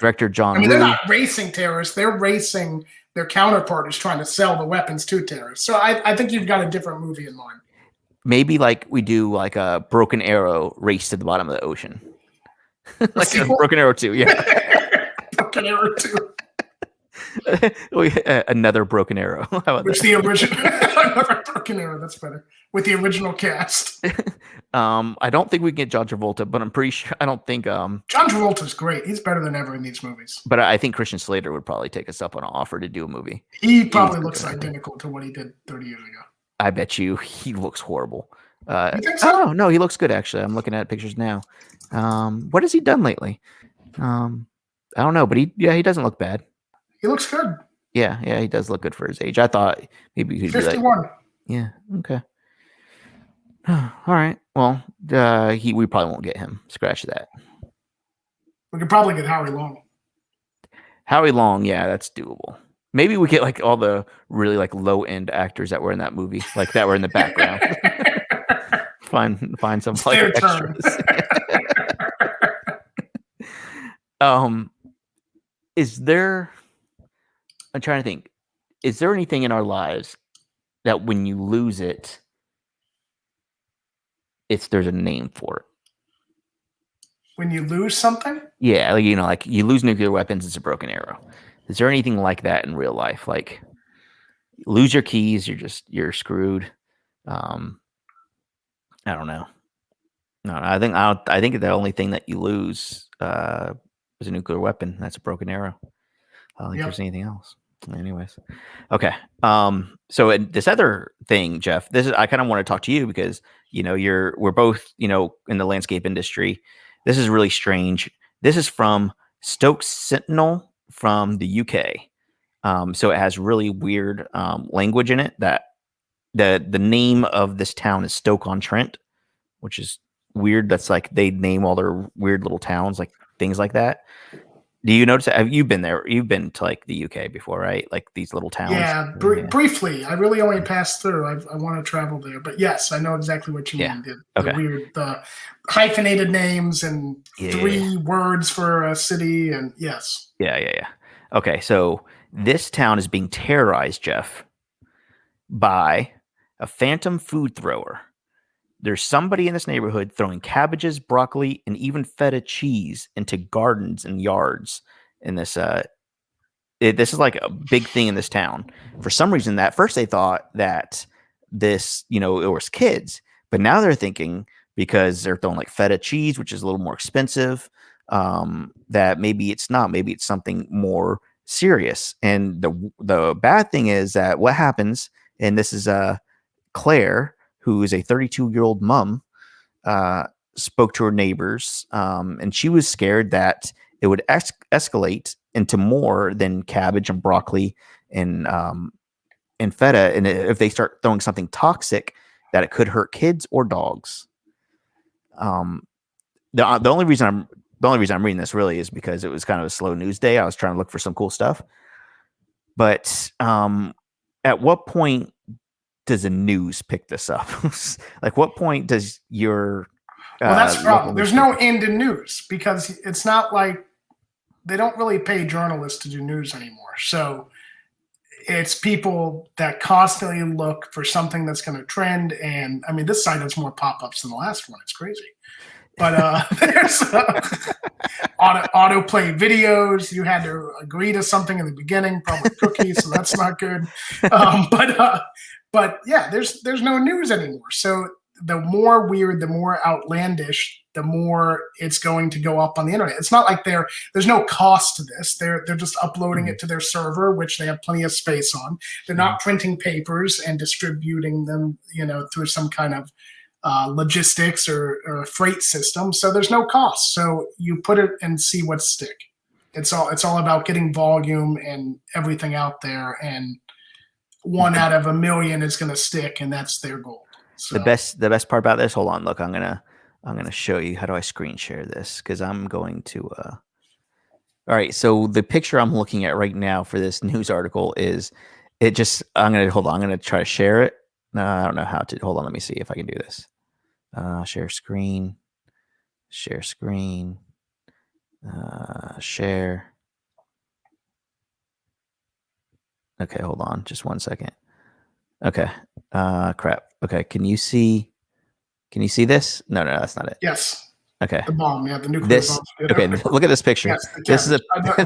director John. They're not racing terrorists; they're racing their counterpart who's trying to sell the weapons to terrorists. So I think you've got a different movie in mind. Maybe like we do like a Broken Arrow race to the bottom of the ocean. Like Broken Arrow 2, yeah. Broken Arrow 2. Another Broken Arrow. How about Which that? the original another Broken Arrow, that's better. With the original cast. I don't think we can get John Travolta, but I'm pretty sure I don't think John Travolta's great. He's better than ever in these movies. but I think Christian Slater would probably take us up on an offer to do a movie. He probably looks identical to what he did 30 years ago. I bet you he looks horrible. You think so? Oh no, he looks good actually. I'm looking at pictures now. What has he done lately? I don't know, but he doesn't look bad. He looks good. Yeah, he does look good for his age. I thought maybe he'd 51. be like, yeah, okay. All right. Well, we probably won't get him. Scratch that. We could probably get Howie Long. Howie Long, yeah, that's doable. Maybe we get like all the really like low end actors that were in that movie, like that were in the background. find some like extras. Is there? I'm trying to think. Is there anything in our lives that when you lose it, there's a name for it? When you lose something? Yeah, like like you lose nuclear weapons, it's a broken arrow. Is there anything like that in real life? Like lose your keys, you're screwed. I don't know. No, I think the only thing that you lose is a nuclear weapon. That's a broken arrow. I don't think there's anything else. Anyways, okay. So this other thing, Jeff, I kind of want to talk to you because we're both in the landscape industry. This is really strange. This is from Stoke Sentinel from the UK. So it has really weird language in it. That the name of this town is Stoke-on-Trent, which is weird. That's like they name all their weird little towns like things like that. Do you notice that? Have you been there? You've been to like the UK before, right? Like these little towns. Yeah, briefly. I really only passed through. I want to travel there, but yes, I know exactly what you mean. The weird, the hyphenated names and 3 words for a city, and yes. Yeah. Okay, so this town is being terrorized, Jeff, by a phantom food thrower. There's somebody in this neighborhood throwing cabbages, broccoli, and even feta cheese into gardens and yards. In this, this is like a big thing in this town. For some reason, at first they thought that this, it was kids, but now they're thinking because they're throwing like feta cheese, which is a little more expensive, that maybe it's not. Maybe it's something more serious. And the bad thing is that what happens, and this is Claire, who is a 32-year-old mom, spoke to her neighbors, and she was scared that it would escalate into more than cabbage and broccoli and feta, and if they start throwing something toxic, that it could hurt kids or dogs. The only reason I'm reading this really is because it was kind of a slow news day. I was trying to look for some cool stuff, but at what point does the news pick this up? Like, what point does your well, that's the problem. There's no end in news because it's not like they don't really pay journalists to do news anymore. So it's people that constantly look for something that's going to trend. And I mean, this site has more pop-ups than the last one. It's crazy. But there's autoplay videos. You had to agree to something in the beginning, probably cookies, so that's not good. But yeah, there's no news anymore. So the more weird, the more outlandish, the more it's going to go up on the internet. It's not like there's no cost to this. They're just uploading it to their server, which they have plenty of space on. They're not printing papers and distributing them, through some kind of logistics or freight system. So there's no cost. So you put it and see what stick. It's all about getting volume and everything out there, and 1 out of a million is going to stick, and that's their goal. So. The best part about this, hold on, look, I'm gonna show you. How do I screen share this? Because I'm going to all right, so the picture I'm looking at right now for this news article is I'm gonna try to share it. No, I don't know how to. Hold on, let me see if I can do this. Share screen. Share. Okay, hold on, just 1 second. Okay, crap. Okay, can you see this? No, that's not it. Yes. Okay. The bomb, the nuclear bomb. Okay, look at this picture. Yes,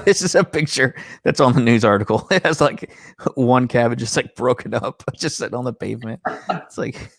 this is a picture that's on the news article. It has like one cabbage just like broken up, just sitting on the pavement. It's like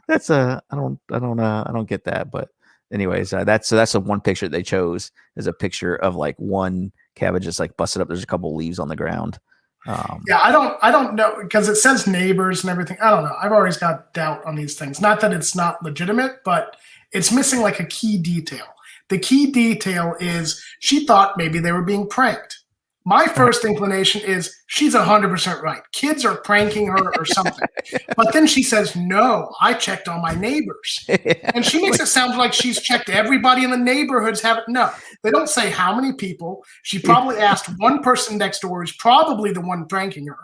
that's I don't get that. But anyways, that's the one picture they chose as a picture of like one cabbage just like busted up. There's a couple leaves on the ground. I don't know, because it says neighbors and everything. I don't know. I've always got doubt on these things. Not that it's not legitimate, but it's missing like a key detail. The key detail is she thought maybe they were being pranked. My first inclination is she's 100% right. Kids are pranking her or something. But then she says, no, I checked on my neighbors. And she makes it sound like she's checked everybody in the neighborhoods. No, they don't say how many people. She probably asked one person next door who's probably the one pranking her.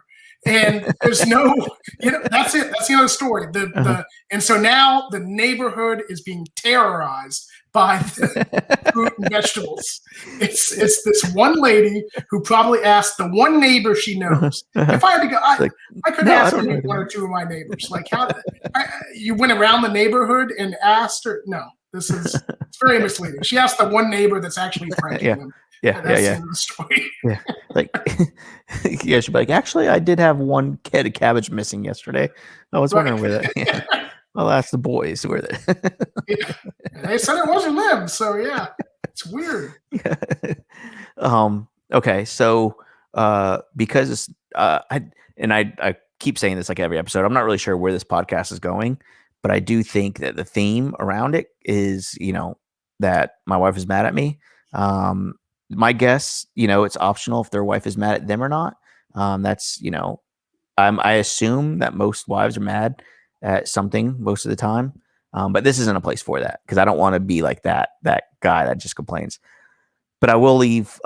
And there's no, that's it. That's the other story. And so now the neighborhood is being terrorized by the fruit and vegetables. It's this one lady who probably asked the one neighbor she knows. If I had to go, I could ask one or two of my neighbors. Like, you went around the neighborhood and asked her? No, it's very misleading. She asked the one neighbor that's actually pranking them. Yeah. The story. Like, she'd be like, actually, I did have one head of cabbage missing yesterday. I was wondering where that. Yeah. I'll ask the boys where they. They said it wasn't them, so it's weird. Okay, so because it's I keep saying this like every episode. I'm not really sure where this podcast is going, but I do think that the theme around it is, that my wife is mad at me. My guess, it's optional if their wife is mad at them or not. That's, I assume that most wives are mad at something most of the time. But this isn't a place for that, because I don't want to be like that guy that just complains. But I will leave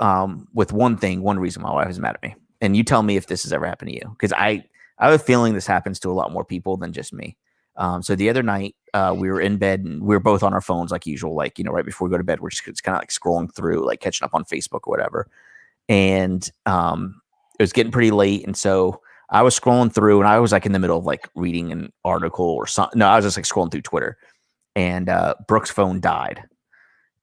with one reason my wife is mad at me. And you tell me if this has ever happened to you, because I have a feeling this happens to a lot more people than just me. So the other night, we were in bed and we were both on our phones like usual, like, right before we go to bed, we're just kind of like scrolling through, like catching up on Facebook or whatever. And it was getting pretty late. And so I was scrolling through and I was like in the middle of like reading an article or something. No, I was just like scrolling through Twitter, and Brooke's phone died.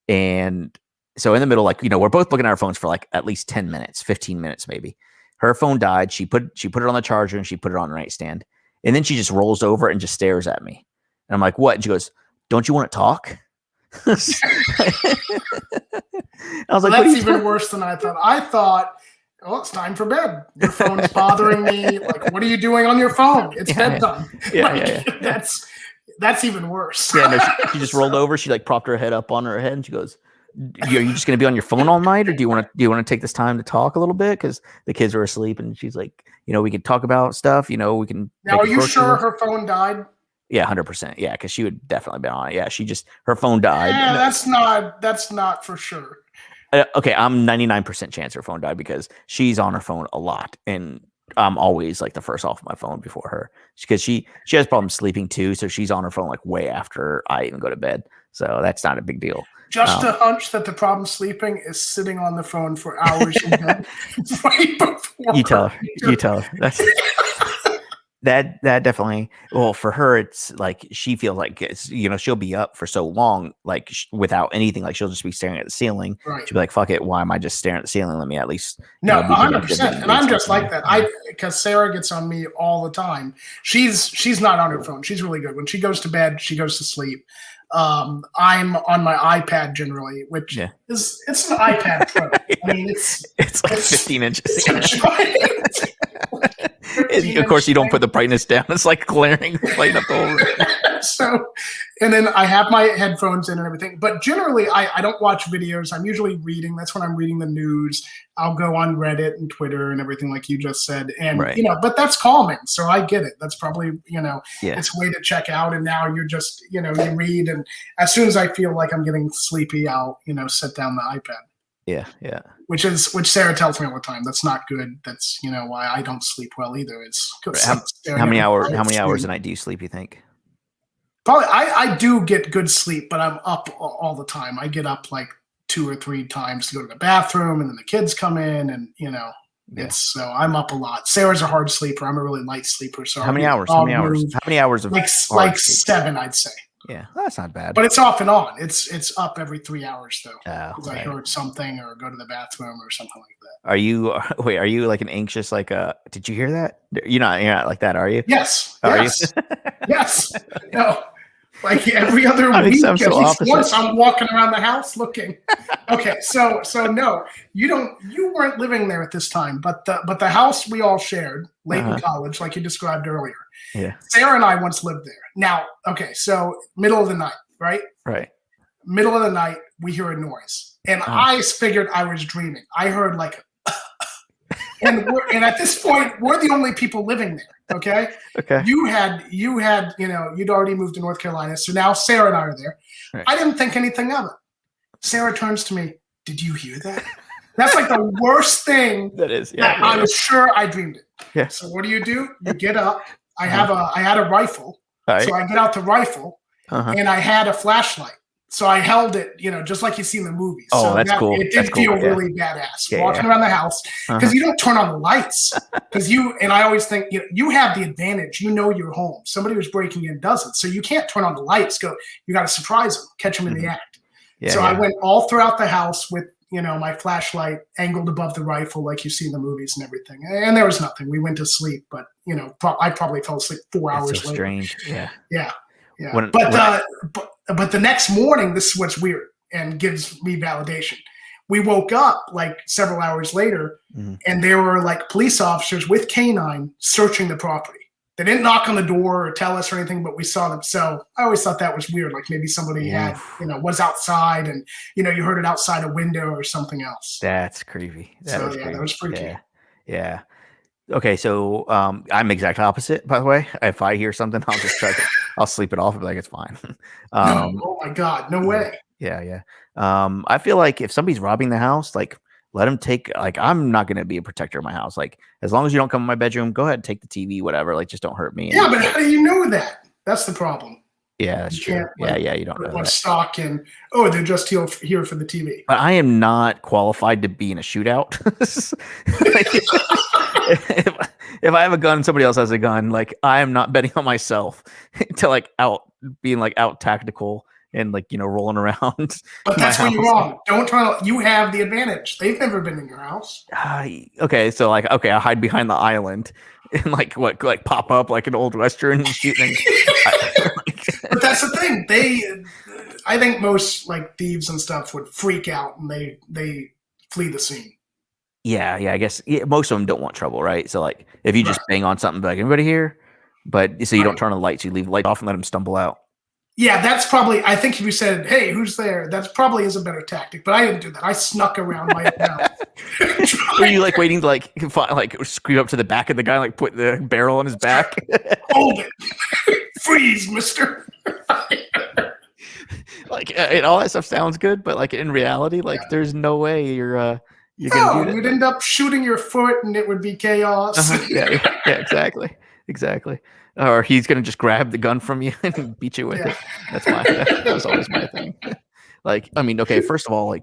And so in the middle, like, we're both looking at our phones for like at least 10 minutes, 15 minutes, maybe. Her phone died. She put it on the charger and she put it on the nightstand. And then she just rolls over and just stares at me. And I'm like, what? And she goes, don't you want to talk? I was like, that's even worse than I thought. I thought, it's time for bed. Your phone's bothering me. Like, what are you doing on your phone? It's bedtime. That's even worse. Yeah, no, she just rolled over. She like propped her head up on her head and she goes, are you just going to be on your phone all night, or do you want to take this time to talk a little bit? Because the kids are asleep. And she's like, we can talk about stuff. We can. Now, are you sure her phone died? Yeah, 100%. Yeah, because she would definitely be on it. Yeah, her phone died. Yeah, that's not for sure. Okay, I'm 99% chance her phone died because she's on her phone a lot, and I'm always like the first off my phone before her, because she has problems sleeping too. So she's on her phone like way after I even go to bed. So that's not a big deal. Just a hunch that the problem sleeping is sitting on the phone for hours in bed right before. You tell her. That's that definitely. Well, for her, it's like she feels like it's, she'll be up for so long, like without anything. Like she'll just be staring at the ceiling. Right. She'll be like, "Fuck it, why am I just staring at the ceiling? Let me at least." No, 100%. And I'm just like that. Because Sarah gets on me all the time. She's not on her phone. She's really good. When she goes to bed, she goes to sleep. I'm on my iPad generally, which is an iPad Pro. I mean, it's like 15 inches. Of course, you don't put the brightness down. It's like glaring, lighting up the whole room. So, and then I have my headphones in and everything. But generally, I don't watch videos. I'm usually reading. That's when I'm reading the news. I'll go on Reddit and Twitter and everything like you just said. And, but that's calming. So I get it. That's probably, it's a way to check out. And now you're just, you read. And as soon as I feel like I'm getting sleepy, I'll, set down the iPad. Yeah. Which Sarah tells me all the time. That's not good. That's, why I don't sleep well either. It's how many hours a night do you sleep, you think? Probably I do get good sleep, but I'm up all the time. I get up like 2 or 3 times to go to the bathroom, and then the kids come in, and so I'm up a lot. Sarah's a hard sleeper. I'm a really light sleeper. So how many hours? How many hours of like 7, I'd say. Yeah, that's not bad. But it's off and on. It's up every 3 hours though, because I Right. heard something or go to the bathroom or something like that. Are you Are you like an anxious did you hear that? You're not like that, are you? Yes. Are Yes. Yes. No. Like every other I think week, I'm so at least opposite. once I'm walking around the house looking. Okay, so no, you weren't living there at this time, but the house we all shared late in college, like you described earlier. Yeah. Sarah and I once lived there. Now, okay, so middle of the night, right? Right. Middle of the night, we hear a noise, and I figured I was dreaming. I heard like, and at this point, we're the only people living there. Okay. Okay. You had, you'd already moved to North Carolina, so now Sarah and I are there. Right. I didn't think anything of it. Sarah turns to me, "Did you hear that?" That's like the worst thing. That is. Yeah. I was sure I dreamed it. Yeah. So what do? You get up. I had a rifle, so I get out the rifle, and I had a flashlight. So I held it, just like you see in the movies. Oh, so that's cool. It did feel really badass walking around the house because you don't turn on the lights and I always think you have the advantage. You're home. Somebody who's breaking in doesn't. So you can't turn on the lights. You got to surprise them, catch them in the act. Yeah, I went all throughout the house with, my flashlight angled above the rifle like you see in the movies and everything. And there was nothing. We went to sleep, but, I probably fell asleep 4 hours later. Strange. Yeah. Yeah. Yeah. But the next morning, this is what's weird and gives me validation. We woke up like several hours later, and there were like police officers with canine searching the property. They didn't knock on the door or tell us or anything, but we saw them. So I always thought that was weird. Like maybe somebody was outside and, you heard it outside a window or something else. That's creepy. That was freaky. Yeah. Okay, so I'm exact opposite, by the way. If I hear something, I'll just I'll sleep it off and be like, it's fine. Oh my God, no way. Yeah. I feel like if somebody's robbing the house, like let them take, like, I'm not going to be a protector of my house. Like, as long as you don't come in my bedroom, go ahead and take the TV, whatever. Like, just don't hurt me. Yeah, but how do you know that? That's the problem. Yeah, that's true. Yeah, you don't know that. Stock and they're just here for the TV. But I am not qualified to be in a shootout. If I have a gun, somebody else has a gun. Like, I am not betting on myself to being out tactical and rolling around. But that's when you're wrong. Don't try. You have the advantage. They've never been in your house. Okay, so I hide behind the island and pop up like an old Western shooting. But that's the thing. I think most thieves and stuff would freak out and they flee the scene. Yeah, I guess most of them don't want trouble, right? So if you just bang on something, like, anybody here? But so you don't turn on the lights, you leave the light off and let them stumble out. Yeah, that's probably, I think if you said, "Hey, who's there?" That probably is a better tactic, but I didn't do that. I snuck around my house. Were you waiting to scream up to the back of the guy, put the barrel on his back? Hold it. Freeze, mister. And all that stuff sounds good, but in reality, there's no way you're gonna do that. You'd end up shooting your foot and it would be chaos. Yeah, exactly. Or he's gonna just grab the gun from you and beat you with it. That was always my thing. Okay, first of all,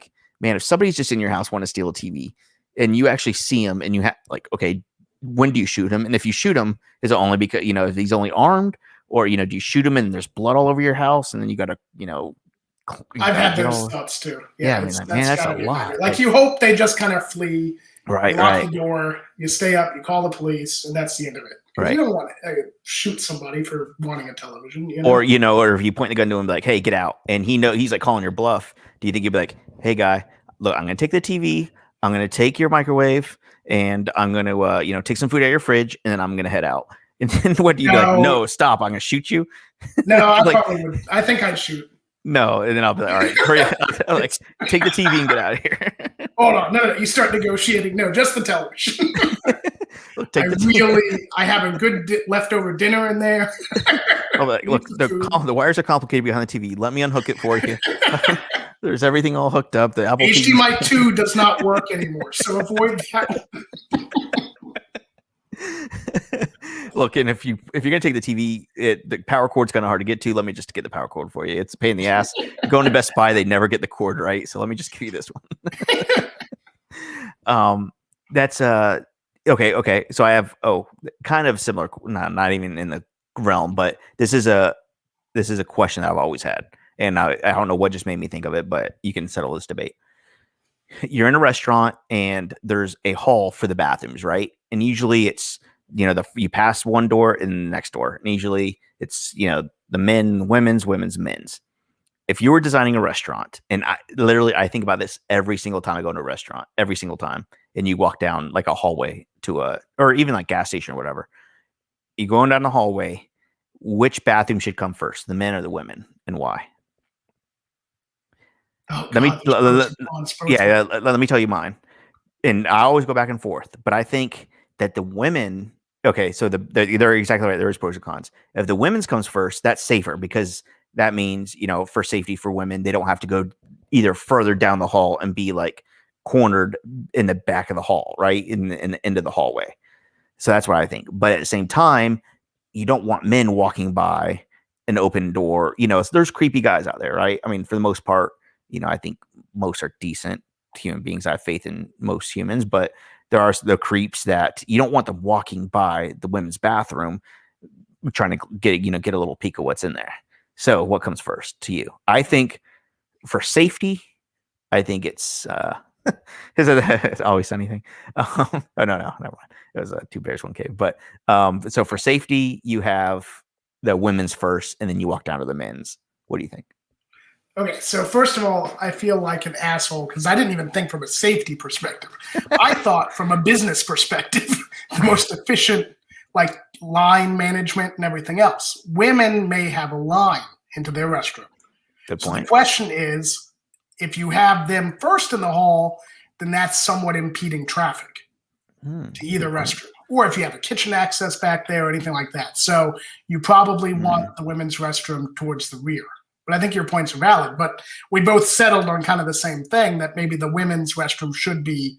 man, if somebody's just in your house want to steal a TV and you actually see him and you have okay, when do you shoot him? And if you shoot him, is it only because if he's only armed, or do you shoot him and there's blood all over your house and then you gotta I've had those thoughts too. Yeah, that's a lot. You hope they just kind of flee. Right. You lock the door. You stay up. You call the police, and that's the end of it. Right. You don't want to shoot somebody for wanting a television. Or if you point the gun to him, like, "Hey, get out," and he's calling your bluff. Do you think you'd be like, "Hey, guy, look, I'm going to take the TV. I'm going to take your microwave, and I'm going to take some food out of your fridge, and then I'm going to head out." And then what do you do? No, stop! I'm going to shoot you. No, I probably would. I think I'd shoot. No, and then I'll be like, "All right, hurry up. Take the TV and get out of here." Hold on, no, you start negotiating. No, just the television. I have a good leftover dinner in there. Look, the wires are complicated behind the TV. Let me unhook it for you. There's everything all hooked up. The Apple HDMI 2 does not work anymore, so avoid that. Look, and if you're gonna take the TV, the power cord's kind of hard to get to. Let me just get the power cord for you. It's a pain in the ass. Going to Best Buy, they never get the cord right, so let me just give you this one. That's okay. So I have kind of similar, not even in the realm, but this is this is a question that I've always had, and I don't know what just made me think of it, but you can settle this debate. You're in a restaurant and there's a hall for the bathrooms, right? And usually it's, you pass one door and the next door. And usually it's, the men, women's, men's. If you were designing a restaurant, and I think about this every single time I go to a restaurant, every single time, and you walk down like a hallway or even like gas station or whatever, you going down the hallway, which bathroom should come first, the men or the women, and why? Oh, let me tell you mine. And I always go back and forth, but I think that the women, okay, so they're exactly right. There is pros and cons. If the women's comes first, that's safer because that means, for safety for women, they don't have to go either further down the hall and be like cornered in the back of the hall, right? In the end of the hallway. So that's what I think. But at the same time, you don't want men walking by an open door. There's creepy guys out there, right? I mean, for the most part, I think most are decent human beings. I have faith in most humans, but there are the creeps that you don't want them walking by the women's bathroom trying to get a little peek of what's in there. So what comes first to you? I think for safety, I think it's is it always anything? Oh no, never mind. It was a 2 bears 1 cave. But so for safety, you have the women's first, and then you walk down to the men's. What do you think? Okay, so first of all, I feel like an asshole because I didn't even think from a safety perspective. I thought from a business perspective, the most efficient, like line management and everything else. Women may have a line into their restroom. Good point. So the question is, if you have them first in the hall, then that's somewhat impeding traffic to either restroom. Or if you have a kitchen access back there or anything like that. So you probably want the women's restroom towards the rear. But I think your points are valid. But we both settled on kind of the same thing, that maybe the women's restroom should be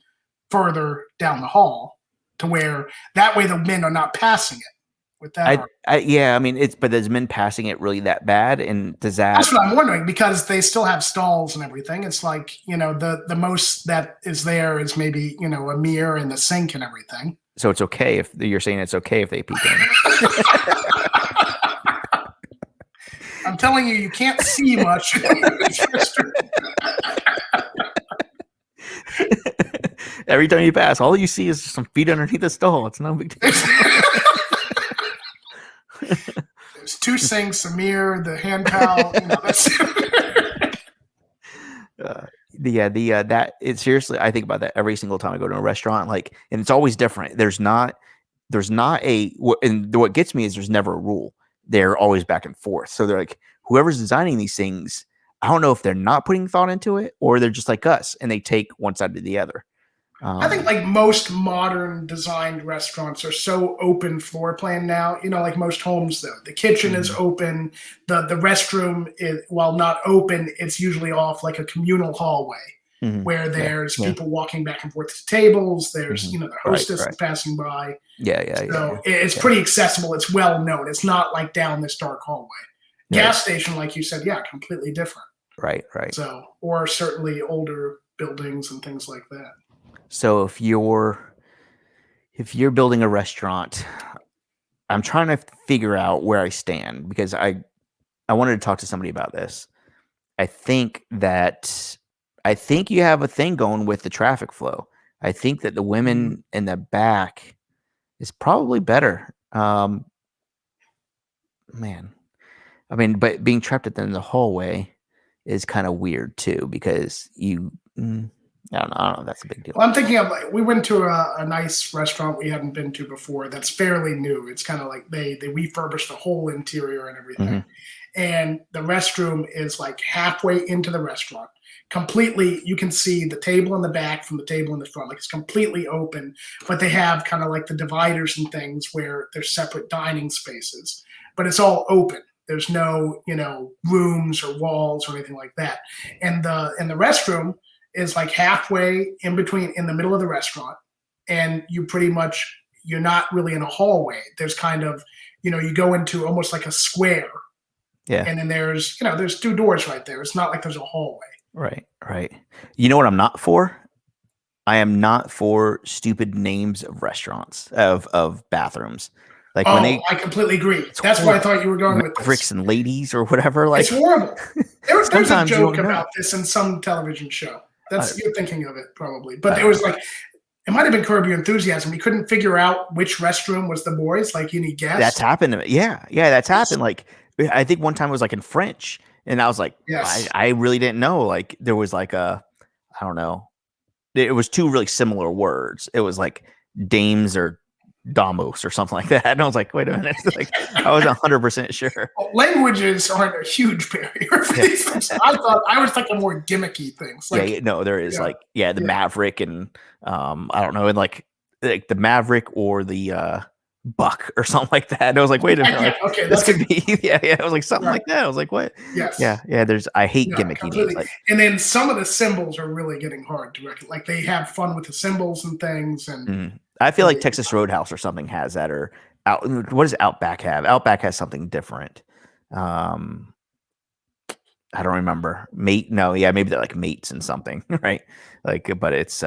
further down the hall to where that way the men are not passing it. With that, but is men passing it really that bad? And does that? That's what I'm wondering, because they still have stalls and everything. It's like, the most that is there is maybe, a mirror and the sink and everything. So it's okay if you're saying it's okay if they peek in. I'm telling you, you can't see much. Every time you pass, all you see is some feet underneath the stall. It's no big deal. There's 2 sinks, a mirror, the hand towel. Seriously, I think about that every single time I go to a restaurant. And it's always different. There's not and what gets me is there's never a rule. They're always back and forth. So they're like, whoever's designing these things, I don't know if they're not putting thought into it or they're just like us and they take one side to the other. I think like most modern designed restaurants are so open floor plan now, like most homes though. The kitchen is open. The restroom is, while not open, it's usually off like a communal hallway where there's people walking back and forth to tables. There's, the hostess passing by. So it's pretty accessible. It's well known. It's not like down this dark hallway. Gas station, like you said, completely different. Right. So, or certainly older buildings and things like that. So if you're building a restaurant, I'm trying to figure out where I stand because I wanted to talk to somebody about this. I think you have a thing going with the traffic flow. I think that the women in the back is probably better. But being trapped in the hallway is kind of weird too because I don't know if that's a big deal. Well, I'm thinking of we went to a nice restaurant we hadn't been to before that's fairly new. It's kind of like they refurbished the whole interior and everything. And the restroom is like halfway into the restaurant. Completely, you can see the table in the back from the table in the front. Like it's completely open, but they have kind of like the dividers and things where there's separate dining spaces, but it's all open. There's no, rooms or walls or anything like that. And the restroom is like halfway in between, in the middle of the restaurant, and you're not really in a hallway. There's kind of, you go into almost like a square. Yeah. And then there's 2 doors right there. It's not like there's a hallway. Right. You know what I'm not for? I am not for stupid names of restaurants, of bathrooms. Like I completely agree. That's why I thought you were going with Mavericks and ladies or whatever. Like it's horrible. There's a joke about this in some television show. You're thinking of it probably, but there was like it might have been Curb Your Enthusiasm. We couldn't figure out which restroom was the boys. Like any guess? That's happened to me. Yeah, that's happened. Like I think one time it was like in French, and I was like, I really didn't know. Like there was like I don't know. It was two really similar words. It was like dames or Damos or something like that. And I was like, wait a minute. Like I wasn't 100% sure. Well, languages aren't a huge barrier for these things. I was thinking more gimmicky things. Like, there is the Maverick and I don't know, and like the Maverick or the Buck or something like that. And I was like, wait a minute. Like, okay, this could be I was like something like that. I was like, what? Yes. Yeah. I hate gimmicky names. Like, and then some of the symbols are really getting hard to recognize. Like they have fun with the symbols and things and I feel like Texas Roadhouse or something has that, or what does Outback have? Outback has something different. I don't remember. Maybe they're like mates and something, right? Like, but it's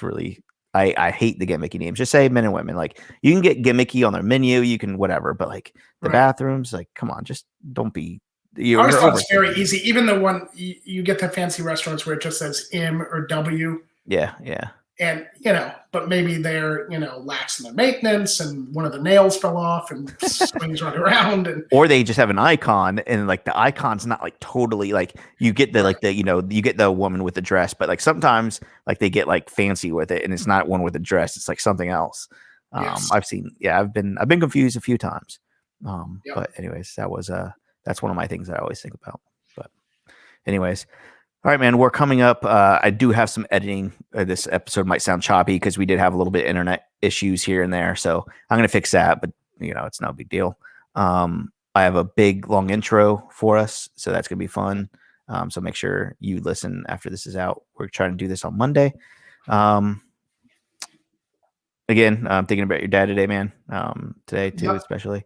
really I hate the gimmicky names. Just say men and women. Like you can get gimmicky on their menu, you can whatever, but like the bathrooms, like come on, just don't be. I always thought it's very easy. Even the one you get the fancy restaurants where it just says M or W. Yeah. And, but maybe they're, lax in their maintenance and one of the nails fell off and swings right around. Or they just have an icon and like the icon's not like totally like you get the, you get the woman with the dress, but like sometimes like they get like fancy with it and it's not one with a dress. It's like something else. Yes. I've been confused a few times. But anyways, that's one of my things that I always think about. But anyways, all right, man, we're coming up. I do have some editing. This episode might sound choppy because we did have a little bit of internet issues here and there. So I'm going to fix that, but it's no big deal. I have a big, long intro for us. So that's going to be fun. So make sure you listen after this is out. We're trying to do this on Monday. Again, I'm thinking about your dad today, man. Today too, especially.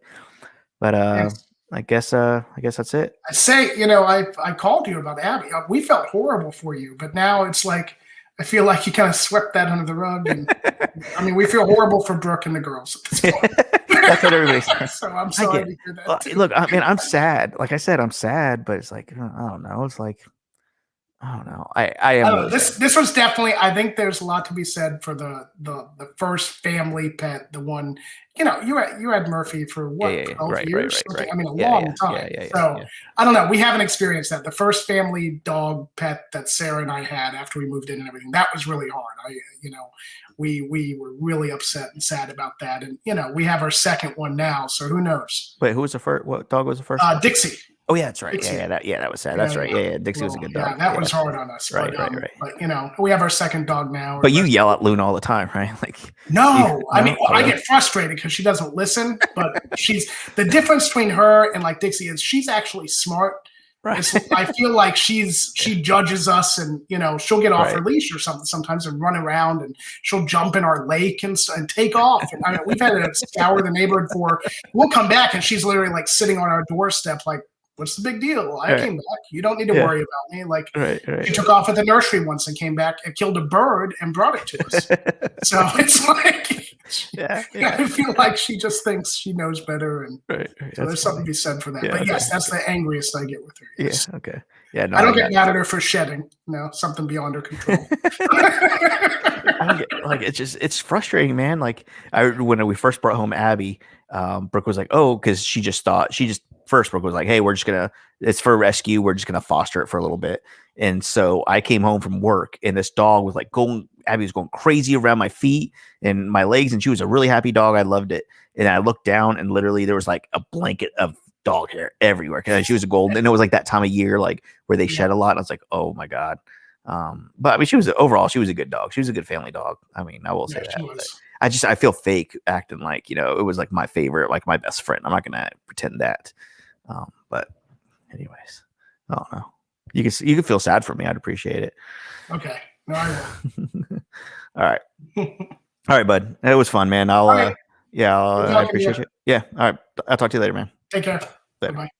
But yes. I guess that's it. I say, I called you about Abby. We felt horrible for you, but now it's like I feel like you kind of swept that under the rug. And I mean, we feel horrible for Brooke and the girls at this point. That's what everybody says. So I'm sorry to hear that. Look, I mean, I'm sad. Like I said, I'm sad, but it's like I don't know. It's like I don't know. I am. I don't know. This was definitely. I think there's a lot to be said for the first family pet. The one, you had Murphy for what 12 years? Right. I mean, a long time. So I don't know. We haven't experienced that. The first family dog pet that Sarah and I had after we moved in and everything, that was really hard. We were really upset and sad about that. And we have our second one now. So who knows? Wait, who was the first? What dog was the first? Dixie. Oh yeah, that's right. Dixie. That was sad. That's right. Yeah. Dixie was a good dog. Yeah, that was hard on us. Right. But we have our second dog now. But you yell at Luna all the time, right? Like no, I get frustrated because she doesn't listen. But the difference between her and like Dixie is she's actually smart. Right. I feel like she judges us, and she'll get off her leash or something sometimes and run around, and she'll jump in our lake and take off. And we've had to scour the neighborhood for. We'll come back and she's literally like sitting on our doorstep, like, what's the big deal? I came back. You don't need to worry about me. Like she took off at the nursery once and came back and killed a bird and brought it to us. So it's like, I feel like she just thinks she knows better, and so there's something to be said for that. But yes, that's the angriest I get with her. Yes. Yeah. Okay. Yeah. No, I don't get mad at her for shedding. No, something beyond her control. I don't get, like it's frustrating, man. Like when we first brought home Abby, Brooke was like, oh, because first Brooke was like, hey, it's for rescue. We're just gonna foster it for a little bit. And so I came home from work and this dog was like Abby was going crazy around my feet and my legs, and she was a really happy dog. I loved it. And I looked down and literally there was like a blanket of dog hair everywhere because she was a golden, and it was like that time of year like where they shed a lot. And I was like, oh my God. But I mean, she was a good dog. She was a good family dog. I mean, I will say that. I feel fake acting like, it was like my favorite, like my best friend. I'm not going to pretend that. But anyways, I don't know. You can feel sad for me. I'd appreciate it. Okay. No, I will. All right. All right, bud. It was fun, man. I appreciate it. Yeah. All right. I'll talk to you later, man. Take care. Bye-bye.